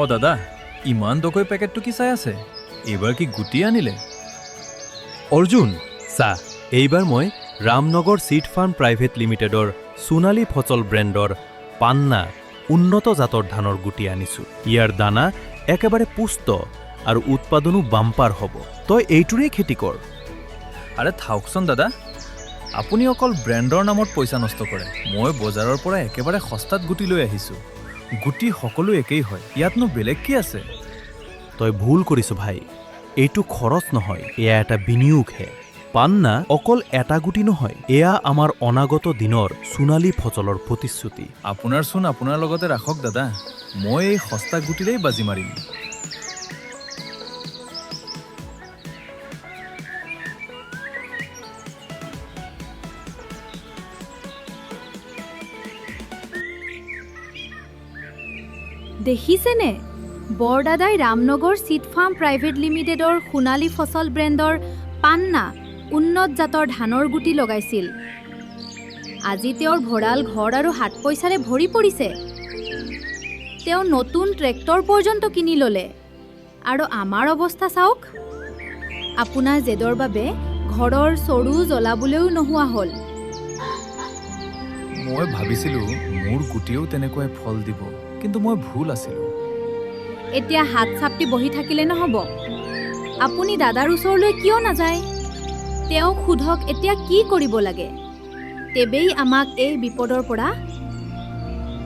অ দাদা, ইমান টকৈ পেকেটটো কি চাই আছে? এইবাৰ কি গুটি আনিলে? অৰ্জুন চা, এইবাৰ মই ৰামনগৰ চিড ফাৰ্ম প্ৰাইভেট লিমিটেডৰ সোণালী ফচল ব্ৰেণ্ডৰ পান্না উন্নত জাতৰ ধানৰ গুটি আনিছোঁ। ইয়াৰ দানা একেবাৰে পুষ্ট আৰু উৎপাদনো বাম্পাৰ হ'ব। তই এইটোৰেই খেতি কৰ। আৰে থাওকচোন দাদা, আপুনি অকল ব্ৰেণ্ডৰ নামত পইচা নষ্ট কৰে। মই বজাৰৰ পৰা একেবাৰে সস্তাত গুটি লৈ আহিছোঁ। গুটি সকলো একেই হয়, ইয়াতনো বেলেগ কি আছে? তই ভুল কৰিছ ভাই, এইটো খৰচ নহয়, এয়া এটা বিনিয়োগহে। পান্না অকল এটা গুটি নহয়, এয়া আমাৰ অনাগত দিনৰ সোণালী ফচলৰ প্ৰতিশ্ৰুতি। আপোনাৰ লগতে ৰাখক দাদা, মই এই সস্তা গুটিৰেই বাজি মাৰিম। দেখিছেনে, বৰদাদাই ৰামনগৰ চিড ফাৰ্ম প্ৰাইভেট লিমিটেডৰ সোণালী ফচল ব্ৰেণ্ডৰ পান্না উন্নত জাতৰ ধানৰ গুটি লগাইছিল। আজি তেওঁৰ ভঁৰাল ঘৰ আৰু হাত পইচাৰে ভৰি পৰিছে। তেওঁ নতুন ট্ৰেক্টৰ পৰ্যন্ত কিনি ল'লে। আৰু আমাৰ অৱস্থা চাওক, আপোনাৰ জেদৰ বাবে ঘৰৰ চৰু জ্বলাবলৈও নোহোৱা হ'ল। মই ভাবিছিলোঁ মোৰ গুটিও তেনেকুৱাই ফল দিব, কিন্তু মই ভুল আছিলোঁ। এতিয়া হাত চাপটি বহি থাকিলে নহ'ব। আপুনি দাদাৰ ওচৰলৈ কিয় নাযায়? তেওঁক সোধক এতিয়া কি কৰিব লাগে। তেৱেই আমাক এই বিপদৰ পৰা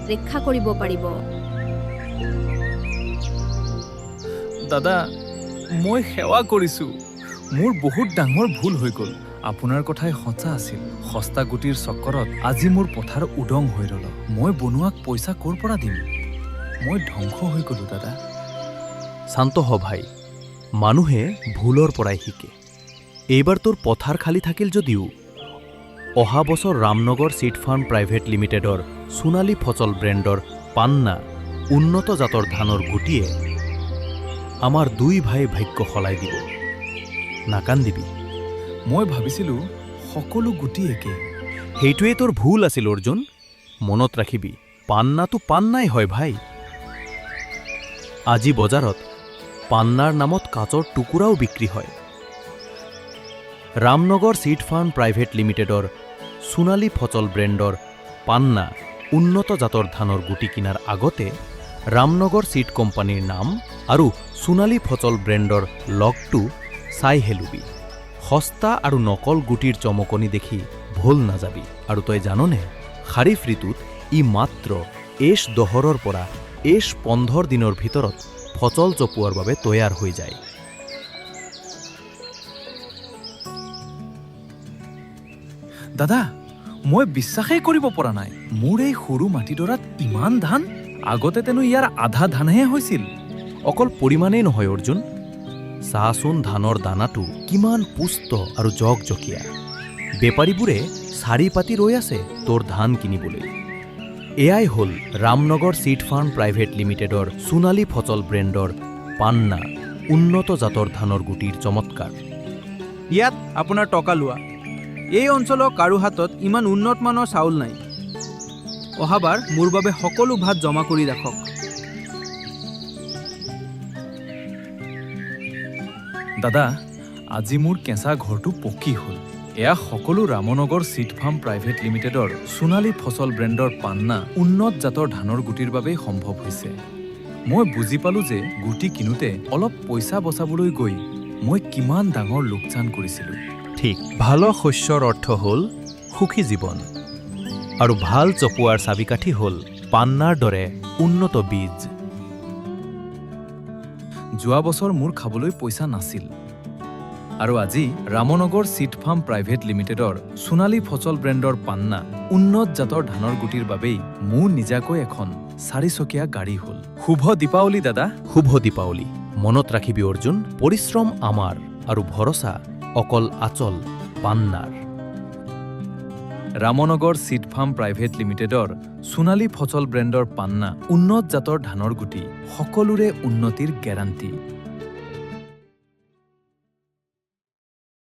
ৰক্ষা কৰিব পাৰিব। দাদা, মই সেৱা কৰিছোঁ। মোৰ বহুত ডাঙৰ ভুল হৈ গ'ল। আপোনাৰ কথাই সঁচা আছিল। সস্তা গুটিৰ চক্কৰত আজি মোৰ পথাৰ উদং হৈ ৰ'ল। মই বনোৱাক পইচা ক'ৰ পৰা দিম? মই ধ্বংস হৈ গ'লোঁ দাদা। শান্ত হ ভাই, মানুহে ভুলৰ পৰাই শিকে। এইবাৰ তোৰ পথাৰ খালী থাকিল যদিও অহা বছৰ ৰামনগৰ চিড ফাৰ্ম প্ৰাইভেট লিমিটেডৰ সোণালী ফচল ব্ৰেণ্ডৰ পান্না উন্নত জাতৰ ধানৰ গুটিয়ে আমাৰ দুই ভাই ভাগ্য সলাই দিব। নাকান্দিবি। মই ভাবিছিলোঁ সকলো গুটি একে। সেইটোৱেই তোৰ ভুল আছিল অৰ্জুন। মনত ৰাখিবি, পান্নাটো পান্নাই হয় ভাই। আজি বজাৰত পান্নাৰ নামত কাঁচৰ টুকুৰাও বিক্ৰী হয়। ৰামনগৰ চিড ফাৰ্ম প্ৰাইভেট লিমিটেডৰ সোণালী ফচল ব্ৰেণ্ডৰ পান্না উন্নত জাতৰ ধানৰ গুটি কিনাৰ আগতে ৰামনগৰ চিড কোম্পানীৰ নাম আৰু সোণালী ফচল ব্ৰেণ্ডৰ লগটো চাই হেলুবি। সস্তা আৰু নকল গুটিৰ চমকনি দেখি ভুল নাযাবি। আৰু তই জাননে, খাৰিফ ঋতুত ই মাত্ৰ 10 পৰা 15 দিনৰ ভিতৰত ফচল চপোৱাৰ বাবে তৈয়াৰ হৈ যায়। দাদা, মই বিশ্বাসেই কৰিব পৰা নাই। মোৰ এই সৰু মাটিডৰাত ইমান ধান? আগতে তেনো ইয়াৰ আধা ধানহে হৈছিল। অকল পৰিমাণেই নহয় অৰ্জুন, চাচোন ধানৰ দানাটো কিমান পুষ্ট আৰু জকজকীয়া। বেপাৰীবোৰে চাৰি পাতি ৰৈ আছে তোৰ ধান কিনিবলৈ। এয়াই হ'ল ৰামনগৰ চিড ফাৰ্ম প্ৰাইভেট লিমিটেডৰ সোণালী ফচল ব্ৰেণ্ডৰ পান্না উন্নত জাতৰ ধানৰ গুটিৰ চমৎকাৰ। ইয়াত আপোনাৰ টকা লোৱা। এই অঞ্চলৰ কাৰো হাতত ইমান উন্নত মানৰ চাউল নাই। অহাবাৰ মোৰ বাবে সকলো ভাত জমা কৰি ৰাখক। দাদা, আজি মোৰ কেঁচা ঘৰটো পকী হ'ল। এয়া সকলো ৰামনগৰ চিড ফাৰ্ম প্ৰাইভেট লিমিটেডৰ সোণালী ফচল ব্ৰেণ্ডৰ পান্না উন্নত জাতৰ ধানৰ গুটিৰ বাবেই সম্ভৱ হৈছে। মই বুজি পালোঁ যে গুটি কিনোতে অলপ পইচা বচাবলৈ গৈ মই কিমান ডাঙৰ লোকচান কৰিছিলোঁ। ঠিক, ভাল শস্যৰ অৰ্থ হ'ল সুখী জীৱন, আৰু ভাল চপোৱাৰ চাবিকাঠি হ'ল পান্নাৰ দৰে উন্নত বীজ। যোৱা বছৰ মোৰ খাবলৈ পইচা নাছিল, আৰু আজি ৰামনগৰ চিড ফাৰ্ম প্ৰাইভেট লিমিটেডৰ সোণালী ফচল ব্ৰেণ্ডৰ পান্না উন্নত জাতৰ ধানৰ গুটিৰ বাবেই মোৰ নিজাকৈ এখন 4চকীয়া গাড়ী হ'ল। শুভ দীপাৱলী দাদা। শুভ দীপাৱলী। মনত ৰাখিবি অৰ্জুন, পৰিশ্ৰম আমাৰ আৰু ভৰসা অকল আচল পান্নাৰ। ৰামনগৰ চিড ফাৰ্ম প্ৰাইভেট লিমিটেডৰ সোণালী ফচল ব্ৰেণ্ডৰ পান্না উন্নত জাতৰ ধানৰ গুটি সকলোৰে উন্নতিৰ গেৰাণ্টি।